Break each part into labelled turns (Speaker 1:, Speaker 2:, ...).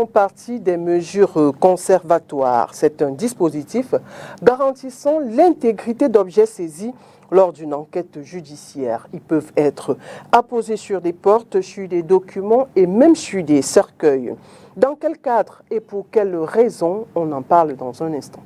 Speaker 1: font partie des mesures conservatoires. C'est un dispositif garantissant l'intégrité d'objets saisis lors d'une enquête judiciaire. Ils peuvent être apposés sur des portes, sur des documents et même sur des cercueils. Dans quel cadre et pour quelles raisons, on en parle dans un instant.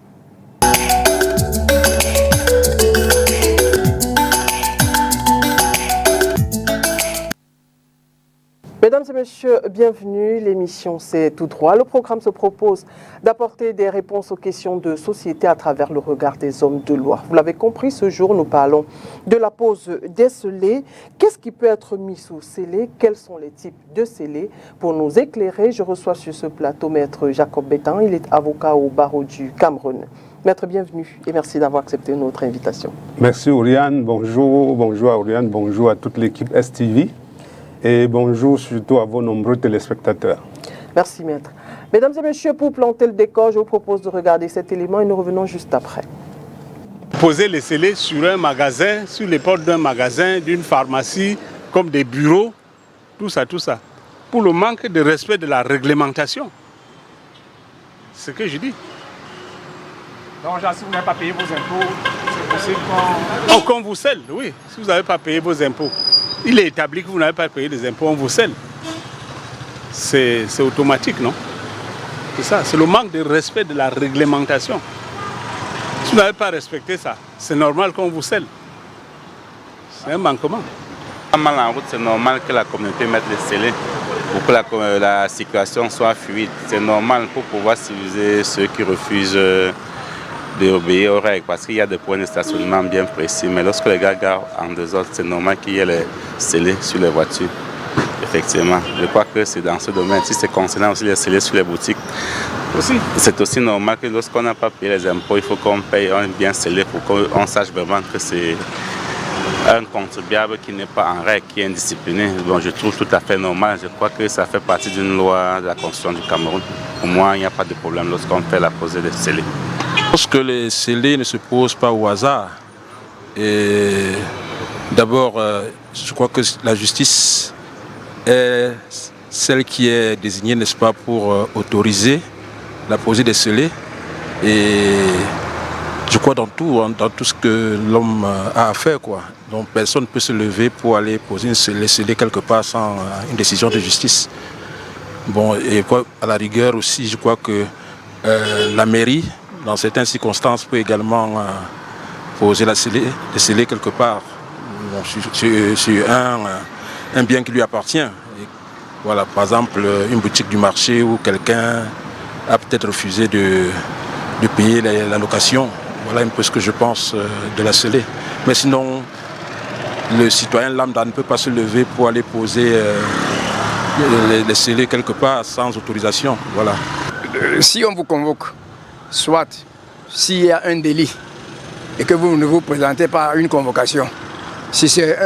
Speaker 1: Mesdames et messieurs, bienvenue. L'émission C'est tout droit. Le programme se propose d'apporter des réponses aux questions de société à travers le regard des hommes de loi. Vous l'avez compris, ce jour, nous parlons de la pose des scellés. Qu'est-ce qui peut être mis sous scellé? Quels sont les types de scellés? Pour nous éclairer, je reçois sur ce plateau Maître Jacob Bétan. Il est avocat au barreau du Cameroun. Maître, bienvenue et merci d'avoir accepté notre invitation.
Speaker 2: Merci Oriane, bonjour à Oriane, bonjour à toute l'équipe STV. Et bonjour surtout à vos nombreux téléspectateurs.
Speaker 1: Merci maître. Mesdames et messieurs, pour planter le décor, je vous propose de regarder cet élément et nous revenons juste après.
Speaker 3: Poser les scellés sur un magasin, sur les portes d'un magasin, d'une pharmacie, comme des bureaux, tout ça. Pour le manque de respect de la réglementation. C'est ce que je dis.
Speaker 4: Donc, genre, si vous n'avez pas payé vos impôts, c'est possible qu'on...
Speaker 3: Qu'on vous scelle, oui. Si vous n'avez pas payé vos impôts. Il est établi que vous n'avez pas payé les impôts, on vous scelle. C'est automatique, non? C'est ça, c'est le manque de respect de la réglementation. Si vous n'avez pas respecté ça, c'est normal qu'on vous scelle. C'est un manquement.
Speaker 5: En route, c'est normal que la communauté mette les scellés pour que la circulation soit fluide. C'est normal pour pouvoir civiliser ceux qui refusent d'obéir aux règles parce qu'il y a des points de stationnement bien précis. Mais lorsque les gars gardent en désordre, c'est normal qu'il y ait les scellés sur les voitures. Effectivement, je crois que c'est dans ce domaine. Si c'est concernant aussi les scellés sur les boutiques, c'est aussi normal que lorsqu'on n'a pas payé les impôts, il faut qu'on paye un bien scellé pour qu'on sache vraiment que c'est un contribuable qui n'est pas en règle, qui est indiscipliné. Bon, je trouve tout à fait normal. Je crois que ça fait partie d'une loi de la Constitution du Cameroun. Pour moi, il n'y a pas de problème lorsqu'on fait la posée des scellés.
Speaker 6: Je pense que les scellés ne se posent pas au hasard. D'abord, je crois que la justice est celle qui est désignée, n'est-ce pas, pour autoriser la posée des scellés. Et je crois dans tout ce que l'homme a à faire, quoi. Donc personne ne peut se lever pour aller poser une scellé quelque part sans une décision de justice. Bon, et quoi, à la rigueur aussi, je crois que la mairie, dans certaines circonstances, peut également poser les scellés quelque part, sur un bien qui lui appartient. Et voilà, par exemple, une boutique du marché où quelqu'un a peut-être refusé de payer la location. Voilà un peu ce que je pense de la scellée. Mais sinon, le citoyen lambda ne peut pas se lever pour aller poser les scellés quelque part sans autorisation. Voilà.
Speaker 7: Si on vous convoque, soit s'il y a un délit et que vous ne vous présentez pas à une convocation, si c'est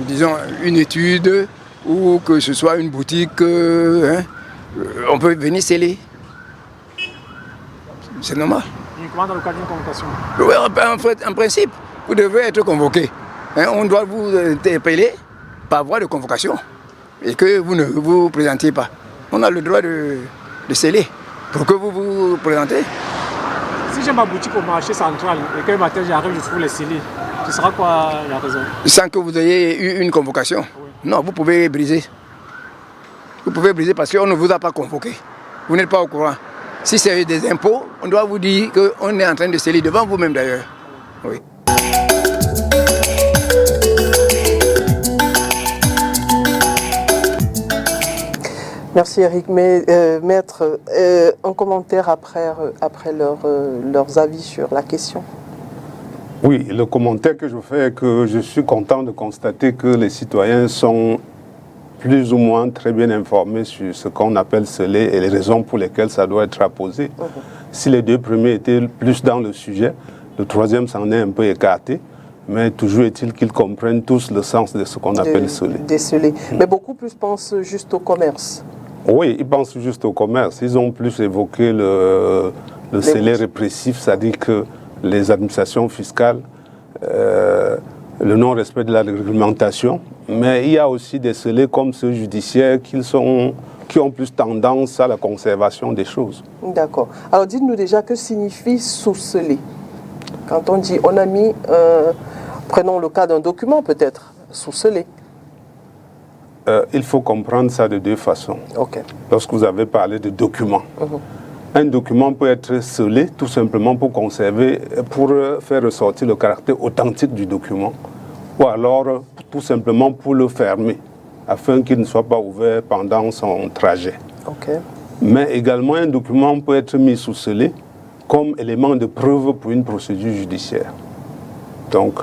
Speaker 7: disons une étude ou que ce soit une boutique, on peut venir sceller. C'est normal.
Speaker 4: Uniquement dans le cadre d'une convocation?
Speaker 7: Oui, en principe, vous devez être convoqué. On doit vous interpeller par voie de convocation et que vous ne vous présentiez pas. On a le droit de sceller pour que vous vous présentez.
Speaker 4: Si j'ai ma boutique au marché central et que matin j'arrive, je trouve les scellés, ce sera quoi la raison?
Speaker 7: Sans que vous ayez eu une convocation? Oui. Non, vous pouvez briser. Vous pouvez briser parce qu'on ne vous a pas convoqué. Vous n'êtes pas au courant. Si c'est des impôts, on doit vous dire qu'on est en train de sceller devant vous-même d'ailleurs. Oui.
Speaker 1: Merci Eric. Mais maître, un commentaire après leurs avis sur la question.
Speaker 2: Oui, le commentaire que je fais est que je suis content de constater que les citoyens sont plus ou moins très bien informés sur ce qu'on appelle scellé et les raisons pour lesquelles ça doit être apposé. Si les deux premiers étaient plus dans le sujet, le troisième s'en est un peu écarté. Mais toujours est-il qu'ils comprennent tous le sens de ce qu'on appelle scellé.
Speaker 1: Des scellés. Mais beaucoup plus pensent juste au commerce.
Speaker 2: Oui, ils pensent juste au commerce. Ils ont plus évoqué le scellé répressif, c'est-à-dire que les administrations fiscales, le non-respect de la réglementation, mais il y a aussi des scellés comme ceux judiciaires qui sont qui ont plus tendance à la conservation des choses.
Speaker 1: D'accord. Alors dites-nous déjà, que signifie sous-scellé? Quand on dit on a mis, prenons le cas d'un document peut-être, sous-scellé.
Speaker 2: Il faut comprendre ça de deux façons.
Speaker 1: Ok.
Speaker 2: Lorsque vous avez parlé de document, un document peut être scellé tout simplement pour conserver, pour faire ressortir le caractère authentique du document, ou alors tout simplement pour le fermer, afin qu'il ne soit pas ouvert pendant son trajet.
Speaker 1: Ok.
Speaker 2: Mais également, un document peut être mis sous scellé comme élément de preuve pour une procédure judiciaire. Donc,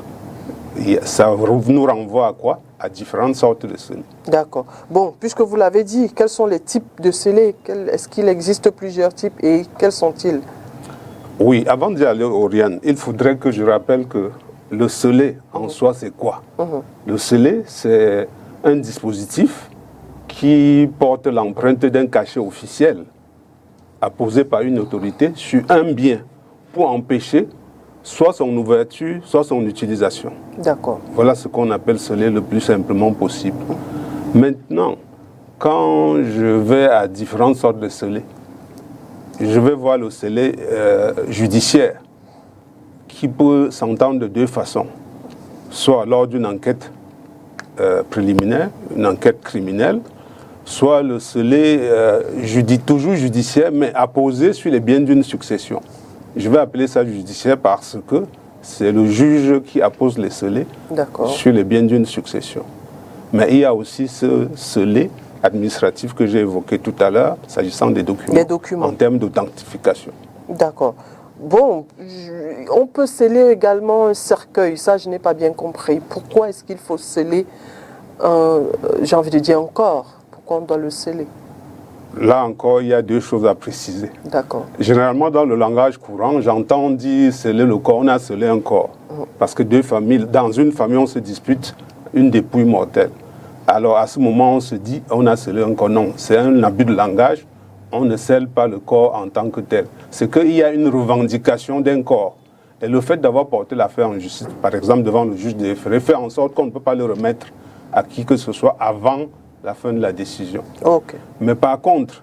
Speaker 2: ça nous renvoie à quoi? À différentes sortes de scellés.
Speaker 1: D'accord. Bon, puisque vous l'avez dit, quels sont les types de scellés? Est-ce qu'il existe plusieurs types et quels sont-ils?
Speaker 2: Oui, avant d'y aller, Oriane, il faudrait que je rappelle que le scellé en soi, c'est quoi? Le scellé, c'est un dispositif qui porte l'empreinte d'un cachet officiel apposé par une autorité sur un bien pour empêcher soit son ouverture, soit son utilisation.
Speaker 1: D'accord.
Speaker 2: Voilà ce qu'on appelle sceller le plus simplement possible. Maintenant, quand je vais à différentes sortes de scellés, je vais voir le scellé judiciaire qui peut s'entendre de deux façons. Soit lors d'une enquête préliminaire, une enquête criminelle, soit le scellé toujours judiciaire, mais apposé sur les biens d'une succession. Je vais appeler ça judiciaire parce que c'est le juge qui appose les scellés sur les biens d'une succession. Mais il y a aussi ce scellé administratif que j'ai évoqué tout à l'heure, s'agissant des documents, en termes d'authentification.
Speaker 1: D'accord. Bon, on peut sceller également un cercueil, ça je n'ai pas bien compris. Pourquoi est-ce qu'il faut sceller, j'ai envie de dire, un corps? Pourquoi on doit le sceller?
Speaker 2: Là encore, il y a deux choses à préciser.
Speaker 1: D'accord.
Speaker 2: Généralement, dans le langage courant, j'entends dire sceller le corps, on a scellé un corps. Parce que deux familles, dans une famille, on se dispute une dépouille mortelle. Alors à ce moment, on se dit, on a scellé un corps. Non, c'est un abus de langage. On ne scelle pas le corps en tant que tel. C'est qu'il y a une revendication d'un corps. Et le fait d'avoir porté l'affaire en justice, par exemple devant le juge des référés, fait en sorte qu'on ne peut pas le remettre à qui que ce soit avant la fin de la décision.
Speaker 1: Okay.
Speaker 2: Mais par contre,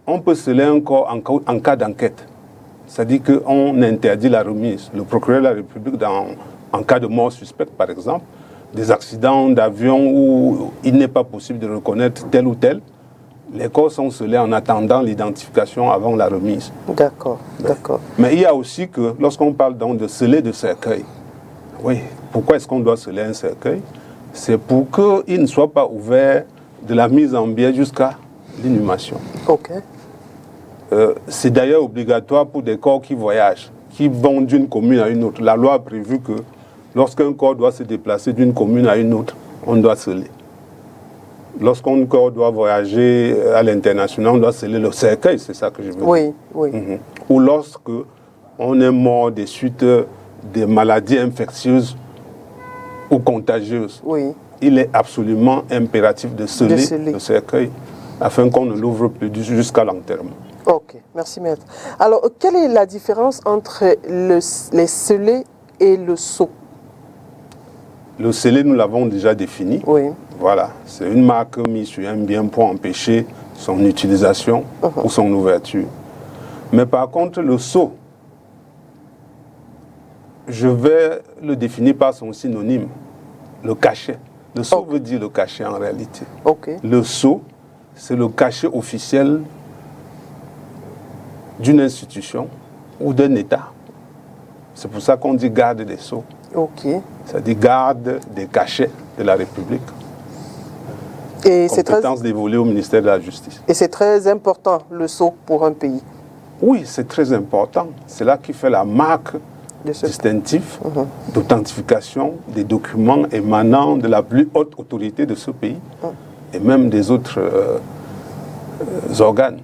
Speaker 2: on peut sceller un corps en cas d'enquête. C'est-à-dire qu'on interdit la remise. Le procureur de la République, en cas de mort suspecte, par exemple, des accidents d'avion où il n'est pas possible de reconnaître tel ou tel, les corps sont scellés en attendant l'identification avant la remise.
Speaker 1: D'accord, d'accord.
Speaker 2: Mais il y a aussi que, lorsqu'on parle donc de sceller de cercueil, oui, pourquoi est-ce qu'on doit sceller un cercueil? C'est pour qu'il ne soit pas ouvert de la mise en biais jusqu'à l'inhumation.
Speaker 1: Ok.
Speaker 2: C'est d'ailleurs obligatoire pour des corps qui voyagent, qui vont d'une commune à une autre. La loi a prévu que lorsqu'un corps doit se déplacer d'une commune à une autre, on doit sceller. Lorsqu'un corps doit voyager à l'international, on doit sceller le cercueil, c'est ça que je veux dire.
Speaker 1: Oui, oui.
Speaker 2: Ou lorsque on est mort des suites des maladies infectieuses ou contagieuses,
Speaker 1: oui,
Speaker 2: il est absolument impératif de sceller le cercueil afin qu'on ne l'ouvre plus jusqu'à l'enterrement.
Speaker 1: Ok, merci maître. Alors, quelle est la différence entre les scellés et le sceau?
Speaker 2: Le scellé, nous l'avons déjà défini.
Speaker 1: Oui.
Speaker 2: Voilà, c'est une marque mise sur un bien pour empêcher son utilisation ou son ouverture. Mais par contre, le sceau, je vais le définir par son synonyme, le cachet. Le sceau veut dire le cachet en réalité.
Speaker 1: Okay.
Speaker 2: Le sceau, c'est le cachet officiel d'une institution ou d'un État. C'est pour ça qu'on dit garde des sceaux.
Speaker 1: Okay.
Speaker 2: Ça dit garde des cachets de la République.
Speaker 1: Et c'est
Speaker 2: compétence dévolue au ministère de la Justice.
Speaker 1: Et c'est très important, le sceau, pour un pays.
Speaker 2: Oui, c'est très important. C'est là qui fait la marque distinctive d'authentification des documents émanant de la plus haute autorité de ce pays et même des autres organes.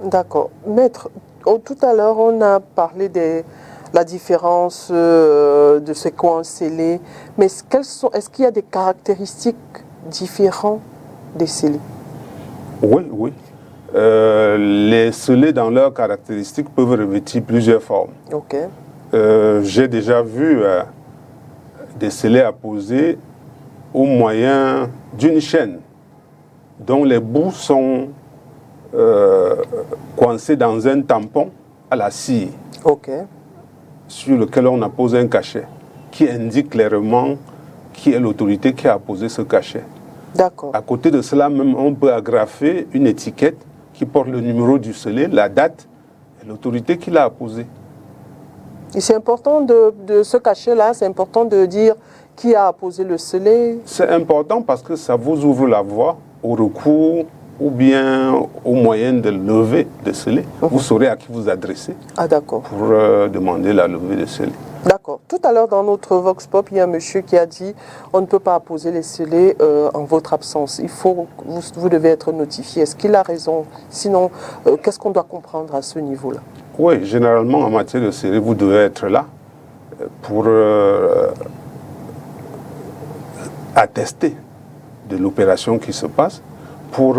Speaker 1: D'accord. Maître, tout à l'heure, on a parlé de la différence de ce qu'on scellé, mais est-ce qu'il y a des caractéristiques différentes des scellés?
Speaker 2: Oui, oui. Les scellés, dans leurs caractéristiques, peuvent revêtir plusieurs formes.
Speaker 1: Ok.
Speaker 2: J'ai déjà vu des scellés apposés au moyen d'une chaîne dont les bouts sont coincés dans un tampon à la scie, sur lequel on a posé un cachet, qui indique clairement qui est l'autorité qui a posé ce cachet.
Speaker 1: D'accord.
Speaker 2: À côté de cela, même, on peut agrafer une étiquette qui porte le numéro du scellé, la date et l'autorité qui l'a apposé.
Speaker 1: Et c'est important de ce cachet-là, c'est important de dire qui a apposé le scellé.
Speaker 2: C'est important parce que ça vous ouvre la voie au recours ou bien au moyen de lever de scellé. Vous saurez à qui vous adresser
Speaker 1: d'accord.
Speaker 2: Pour demander la levée de scellé.
Speaker 1: D'accord. Tout à l'heure, dans notre Vox Pop, il y a un monsieur qui a dit on ne peut pas apposer les scellés en votre absence. Vous devez être notifié. Est-ce qu'il a raison? Sinon, qu'est-ce qu'on doit comprendre à ce niveau-là?
Speaker 2: Oui, généralement, en matière de scellé, vous devez être là pour attester de l'opération qui se passe, pour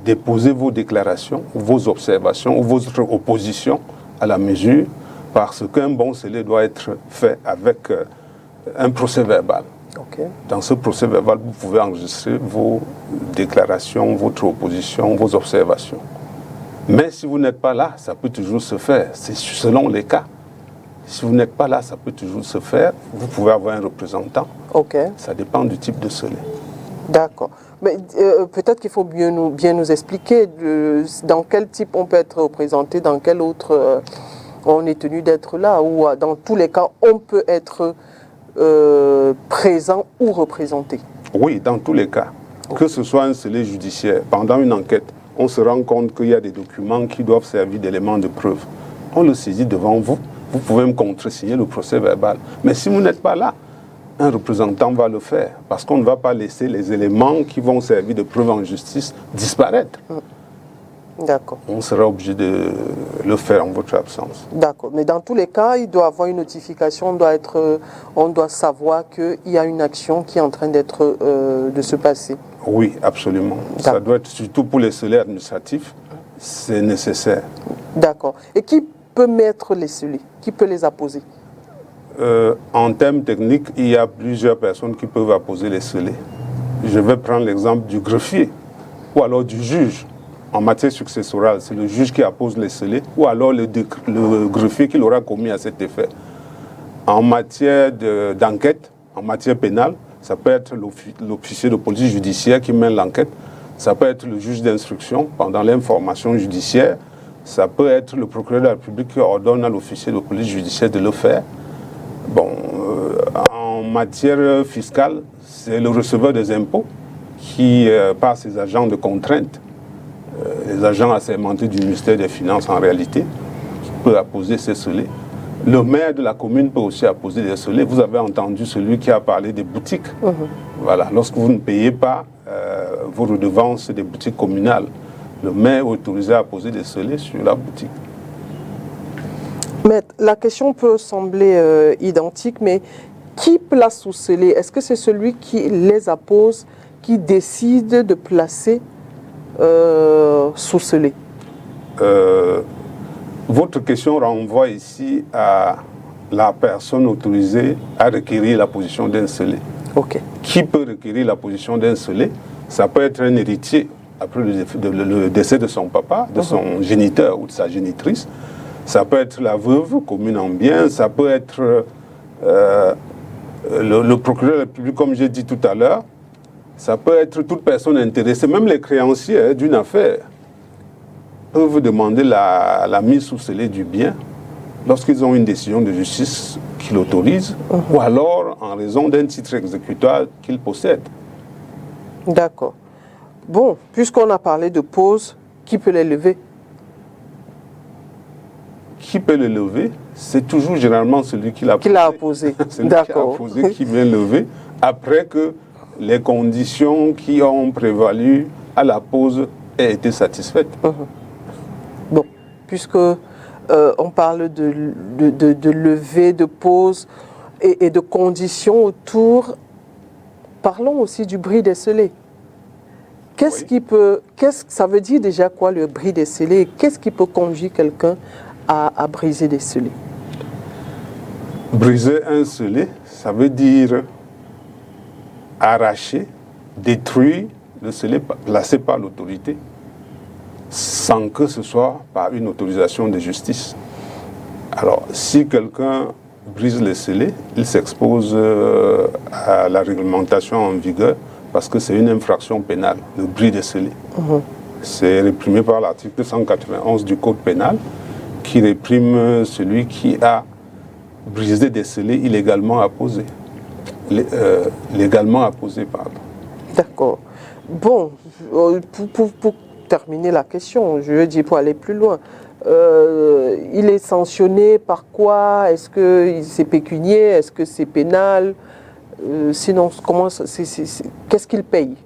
Speaker 2: déposer vos déclarations, vos observations ou votre opposition à la mesure, parce qu'un bon scellé doit être fait avec un procès verbal. Dans ce procès verbal, vous pouvez enregistrer vos déclarations, votre opposition, vos observations. Mais si vous n'êtes pas là, ça peut toujours se faire. C'est selon les cas. Si vous n'êtes pas là, ça peut toujours se faire. Vous pouvez avoir un représentant. Ça dépend du type de scellé.
Speaker 1: D'accord. Mais peut-être qu'il faut bien nous expliquer dans quel type on peut être représenté, dans quel autre on est tenu d'être là, ou dans tous les cas, on peut être présent ou représenté.
Speaker 2: Oui, dans tous les cas. Que ce soit un scellé judiciaire, pendant une enquête, on se rend compte qu'il y a des documents qui doivent servir d'éléments de preuve. On le saisit devant vous. Vous pouvez me contresigner le procès verbal. Mais si vous n'êtes pas là, un représentant va le faire. Parce qu'on ne va pas laisser les éléments qui vont servir de preuve en justice disparaître.
Speaker 1: D'accord.
Speaker 2: On sera obligé de le faire en votre absence.
Speaker 1: D'accord. Mais dans tous les cas, il doit y avoir une notification. On doit savoir qu'il y a une action qui est en train de se passer.
Speaker 2: Oui, absolument. Ça doit être, surtout pour les scellés administratifs, c'est nécessaire.
Speaker 1: D'accord. Et qui peut mettre les scellés? Qui peut les apposer?
Speaker 2: En termes techniques, il y a plusieurs personnes qui peuvent apposer les scellés. Je vais prendre l'exemple du greffier ou alors du juge. En matière successorale, c'est le juge qui appose les scellés ou alors le greffier qui l'aura commis à cet effet. En matière d'enquête, en matière pénale, ça peut être l'officier de police judiciaire qui mène l'enquête. Ça peut être le juge d'instruction pendant l'information judiciaire. Ça peut être le procureur de la République qui ordonne à l'officier de police judiciaire de le faire. Bon, en matière fiscale, c'est le receveur des impôts qui, par ses agents de contrainte, les agents assermentés du ministère des Finances en réalité, peut apposer ces scellés. Le maire de la commune peut aussi apposer des scellés. Vous avez entendu celui qui a parlé des boutiques. Voilà, lorsque vous ne payez pas vos redevances des boutiques communales, le maire est autorisé à apposer des scellés sur la boutique.
Speaker 1: Mais la question peut sembler identique, mais qui place sous scellé? Est-ce que c'est celui qui les appose, qui décide de placer sous scellé?
Speaker 2: Votre question renvoie ici à la personne autorisée à requérir la position d'un scellé. Qui peut requérir la position d'un scellé? Ça peut être un héritier après le décès de son papa, de son géniteur ou de sa génitrice. Ça peut être la veuve commune en bien. Ça peut être le procureur de la République, comme j'ai dit tout à l'heure. Ça peut être toute personne intéressée, même les créanciers d'une affaire peuvent demander la mise sous scellé du bien lorsqu'ils ont une décision de justice qui l'autorise ou alors en raison d'un titre exécutoire qu'ils possèdent.
Speaker 1: D'accord. Bon, puisqu'on a parlé de pause, qui peut les lever?
Speaker 2: Qui peut les lever? C'est toujours généralement celui qui l'a
Speaker 1: apposé.
Speaker 2: D'accord. Qui vient lever après que les conditions qui ont prévalu à la pause aient été satisfaites.
Speaker 1: Bon, puisque on parle de levée, de pause et de conditions autour, parlons aussi du bris des scellés. Ça veut dire déjà quoi le bris des scellés? Qu'est-ce qui peut conduire quelqu'un à briser des scellés?
Speaker 2: Briser un scellé, ça veut dire arracher, détruire le scellé placé par l'autorité sans que ce soit par une autorisation de justice. Alors, si quelqu'un brise le scellé, il s'expose à la réglementation en vigueur parce que c'est une infraction pénale, le bris de scellé. C'est réprimé par l'article 191 du Code pénal qui réprime celui qui a brisé des scellés illégalement apposés. Légalement apposés, pardon.
Speaker 1: D'accord. Bon, pour terminer la question, je veux dire, pour aller plus loin, il est sanctionné par quoi? Est-ce que c'est pécunier? Est-ce que c'est pénal? Sinon, qu'est-ce qu'il paye?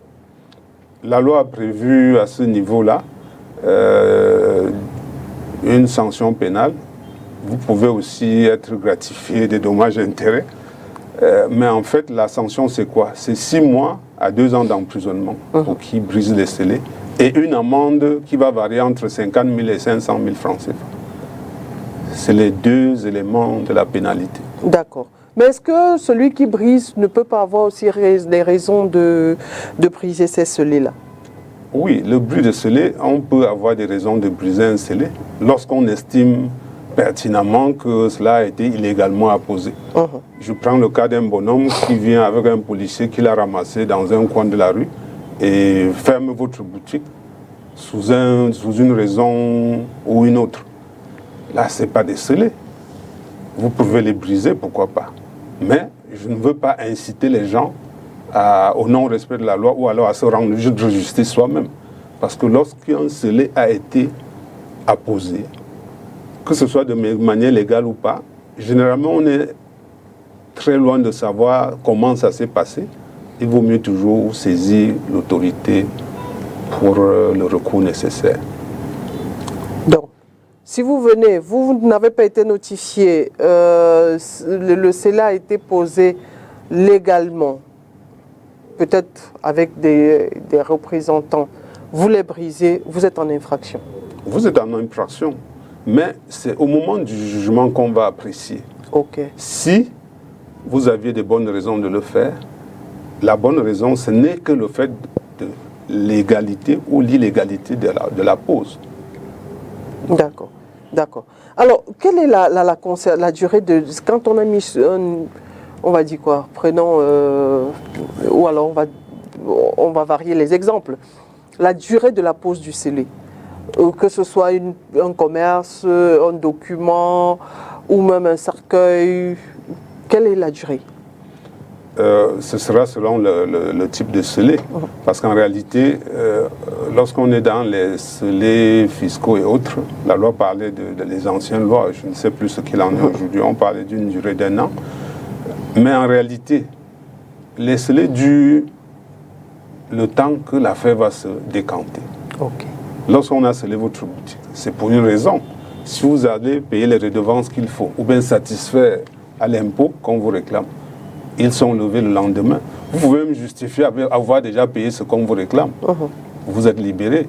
Speaker 2: La loi a prévu à ce niveau-là une sanction pénale. Vous pouvez aussi être gratifié des dommages et intérêts. Mais en fait, la sanction, c'est quoi? C'est 6 mois à 2 ans d'emprisonnement pour qui brise les scellés et une amende qui va varier entre 50 000 et 500 000 francs CFA. C'est les 2 éléments de la pénalité.
Speaker 1: D'accord. Mais est-ce que celui qui brise ne peut pas avoir aussi des raisons de briser ces scellés-là?
Speaker 2: Oui, le bris de scellé, on peut avoir des raisons de briser un scellé lorsqu'on estime pertinemment que cela a été illégalement apposé. Je prends le cas d'un bonhomme qui vient avec un policier qui l'a ramassé dans un coin de la rue et ferme votre boutique sous une raison ou une autre. Là, ce n'est pas des scellés. Vous pouvez les briser, pourquoi pas. Mais je ne veux pas inciter les gens au non-respect de la loi ou alors à se rendre justice soi-même. Parce que lorsqu'un scellé a été apposé, que ce soit de manière légale ou pas, généralement on est très loin de savoir comment ça s'est passé. Il vaut mieux toujours saisir l'autorité pour le recours nécessaire.
Speaker 1: Donc, si vous venez, vous n'avez pas été notifié, le scellé a été posé légalement, peut-être avec des représentants, vous les brisez, vous êtes en infraction.
Speaker 2: Vous êtes en infraction. Mais c'est au moment du jugement qu'on va apprécier. Si vous aviez de bonnes raisons de le faire, la bonne raison, ce n'est que le fait de l'égalité ou l'illégalité de la pose.
Speaker 1: D'accord, d'accord. Alors, quelle est la durée de... Quand on a mis... on va dire quoi? Prenons... ou alors on va varier les exemples. La durée de la pose du scellé. Que ce soit un commerce, un document ou même un cercueil, quelle est la durée?
Speaker 2: Ce sera selon le type de scellé. Parce qu'en réalité, lorsqu'on est dans les scellés fiscaux et autres, la loi parlait de les anciennes lois, je ne sais plus ce qu'il en est aujourd'hui, on parlait d'une durée d'1 an. Mais en réalité, les scellés durent le temps que l'affaire va se décanter. Lorsqu'on a scellé votre boutique, c'est pour une raison. Si vous allez payer les redevances qu'il faut, ou bien satisfaire à l'impôt qu'on vous réclame, ils sont levés le lendemain. Vous pouvez me justifier avoir déjà payé ce qu'on vous réclame. Vous êtes libéré.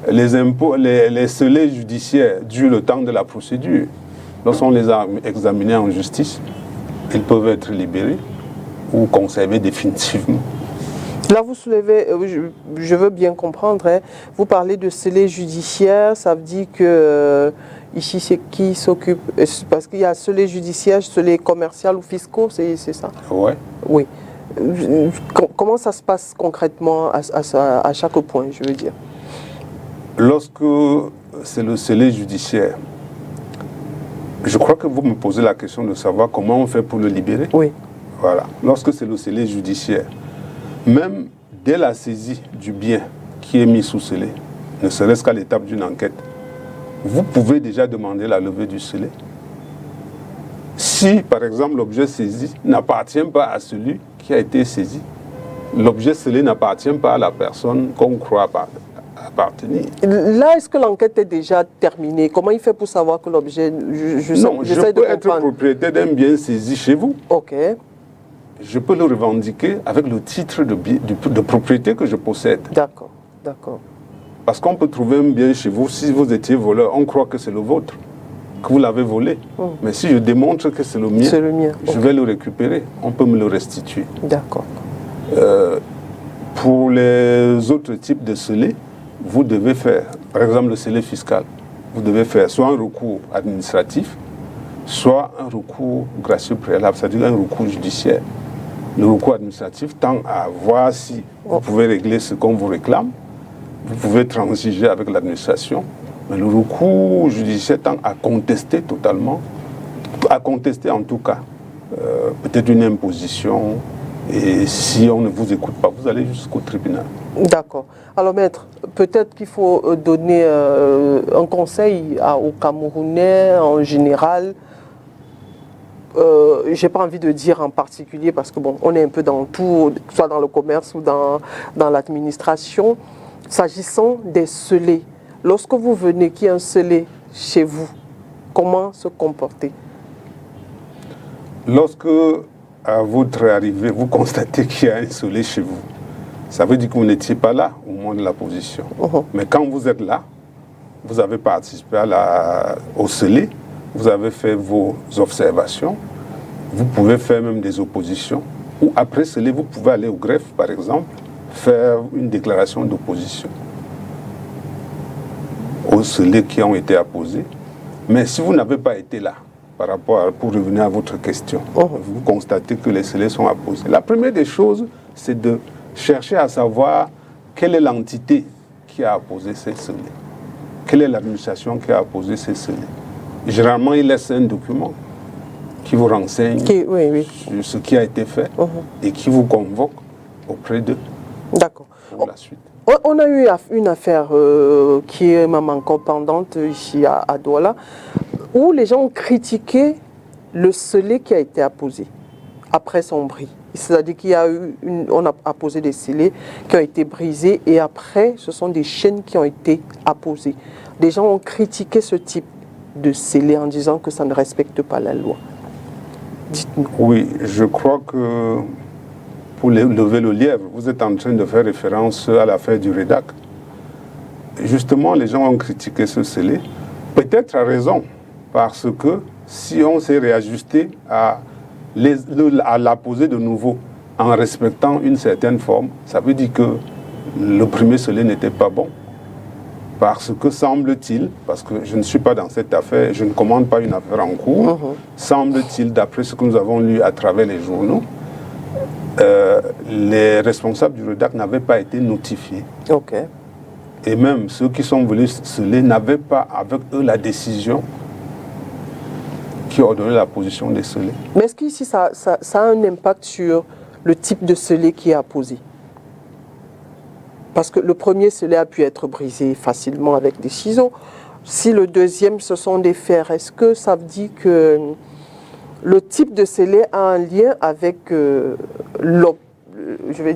Speaker 2: Les impôts, les scellés judiciaires durent le temps de la procédure. Lorsqu'on les a examinés en justice, ils peuvent être libérés ou conservés définitivement.
Speaker 1: Là, vous soulevez, je veux bien comprendre, hein, vous parlez de scellé judiciaire, ça veut dire que ici, c'est qui s'occupe? Parce qu'il y a scellé judiciaire, scellé commercial ou fiscaux, c'est ça? Oui. Comment ça se passe concrètement à chaque point, je veux dire?
Speaker 2: Lorsque c'est le scellé judiciaire, je crois que vous me posez la question de savoir comment on fait pour le libérer.
Speaker 1: Oui.
Speaker 2: Voilà. Lorsque c'est le scellé judiciaire, même dès la saisie du bien qui est mis sous scellé, ne serait-ce qu'à l'étape d'une enquête, vous pouvez déjà demander la levée du scellé. Si, par exemple, l'objet saisi n'appartient pas à celui qui a été saisi, l'objet scellé n'appartient pas à la personne qu'on croit appartenir.
Speaker 1: Là, est-ce que l'enquête est déjà terminée? Comment il fait pour savoir que l'objet...
Speaker 2: Non, je peux être propriétaire d'un bien saisi chez vous. Je peux le revendiquer avec le titre de propriété que je possède.
Speaker 1: D'accord, d'accord.
Speaker 2: Parce qu'on peut trouver un bien chez vous, si vous étiez voleur, on croit que c'est le vôtre, que vous l'avez volé. Mais si je démontre que c'est le mien, je vais le récupérer, on peut me le restituer.
Speaker 1: D'accord.
Speaker 2: Pour les autres types de scellés, vous devez faire, par exemple le scellé fiscal, vous devez faire soit un recours administratif, soit un recours gracieux préalable, c'est-à-dire un recours judiciaire. Le recours administratif tend à voir si vous pouvez régler ce qu'on vous réclame, vous pouvez transiger avec l'administration, mais le recours judiciaire tend à contester totalement, à contester en tout cas, peut-être une imposition, et si on ne vous écoute pas, vous allez jusqu'au tribunal. D'accord.
Speaker 1: Alors maître, peut-être qu'il faut donner un conseil aux Camerounais en général. Je n'ai pas envie de dire en particulier parce que bon, on est un peu dans tout, soit dans le commerce ou dans l'administration. S'agissant des scellés, lorsque vous venez, qu'il y a un scellé chez vous, comment se comporter?
Speaker 2: Lorsque à votre arrivée, vous constatez qu'il y a un scellé chez vous, ça veut dire que vous n'étiez pas là au moment de la position. Mais quand vous êtes là, vous avez participé au scellé, vous avez fait vos observations, vous pouvez faire même des oppositions, ou après scellé, vous pouvez aller au greffe, par exemple, faire une déclaration d'opposition aux scellés qui ont été apposés. Mais si vous n'avez pas été là, pour revenir à votre question, vous constatez que les scellés sont apposés. La première des choses, c'est de chercher à savoir quelle est l'entité qui a apposé ces scellés. Quelle est l'administration qui a apposé ces scellés. Généralement, il laisse un document qui vous renseigne sur ce qui a été fait et qui vous convoque auprès d'eux. D'accord. Pour la suite.
Speaker 1: On a eu une affaire qui est même encore pendante ici à Douala, où les gens ont critiqué le scellé qui a été apposé après son bris. C'est-à-dire qu'on a apposé des scellés qui ont été brisés et après, ce sont des chaînes qui ont été apposées. Des gens ont critiqué ce type de scellé en disant que ça ne respecte pas la loi. Dites-nous.
Speaker 2: Oui, je crois que pour lever le lièvre, vous êtes en train de faire référence à l'affaire du Redac. Justement, les gens ont critiqué ce scellé, peut-être à raison, parce que si on s'est réajusté à l'apposer de nouveau en respectant une certaine forme, ça veut dire que le premier scellé n'était pas bon. Parce que semble-t-il, parce que je ne suis pas dans cette affaire, je ne commande pas une affaire en cours, semble-t-il, d'après ce que nous avons lu à travers les journaux, les responsables du Redac n'avaient pas été notifiés. Et même ceux qui sont venus sceller n'avaient pas avec eux la décision qui ordonnait la position des scellés.
Speaker 1: Mais est-ce qu'ici ça a un impact sur le type de scellé qui est apposé? Parce que le premier scellé a pu être brisé facilement avec des ciseaux. Si le deuxième, ce sont des fers, est-ce que ça veut dire que le type de scellé a un lien avec l'objet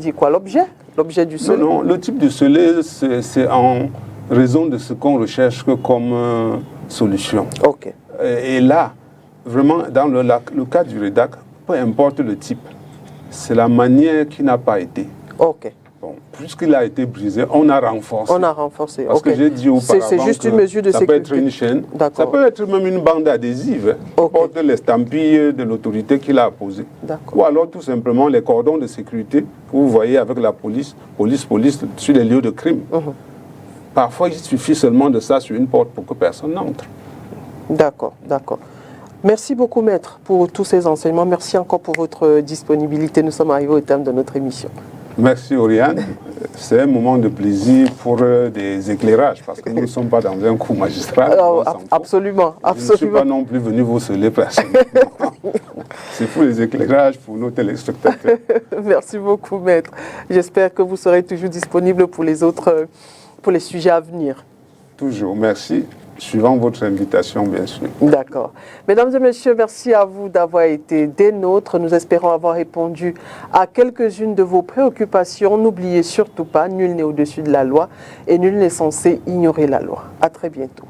Speaker 1: du scellé?
Speaker 2: Non, le type de scellé, c'est en raison de ce qu'on recherche comme solution. Et là, vraiment, dans le cas du Redac, peu importe le type, c'est la manière qui n'a pas été. Bon, puisqu'il a été brisé, on a renforcé. Parce que j'ai dit auparavant,
Speaker 1: c'est juste une mesure de sécurité.
Speaker 2: Ça peut être une chaîne, ça peut être même une bande adhésive qui porte l'estampille de l'autorité qui l'a apposée. Ou alors tout simplement les cordons de sécurité que vous voyez avec la police sur les lieux de crime. Parfois, il suffit seulement de ça sur une porte pour que personne n'entre.
Speaker 1: D'accord. Merci beaucoup, maître, pour tous ces enseignements. Merci encore pour votre disponibilité. Nous sommes arrivés au terme de notre émission.
Speaker 2: Merci Oriane. C'est un moment de plaisir pour des éclairages, parce que nous ne sommes pas dans un cours magistral.
Speaker 1: Absolument.
Speaker 2: Je ne suis pas non plus venu vous sceller personnellement. C'est pour les éclairages, pour nos téléspectateurs.
Speaker 1: Merci beaucoup, maître. J'espère que vous serez toujours disponible pour les sujets à venir.
Speaker 2: Toujours, merci. Suivant votre invitation, bien sûr.
Speaker 1: D'accord. Mesdames et messieurs, merci à vous d'avoir été des nôtres. Nous espérons avoir répondu à quelques-unes de vos préoccupations. N'oubliez surtout pas, nul n'est au-dessus de la loi et nul n'est censé ignorer la loi. À très bientôt.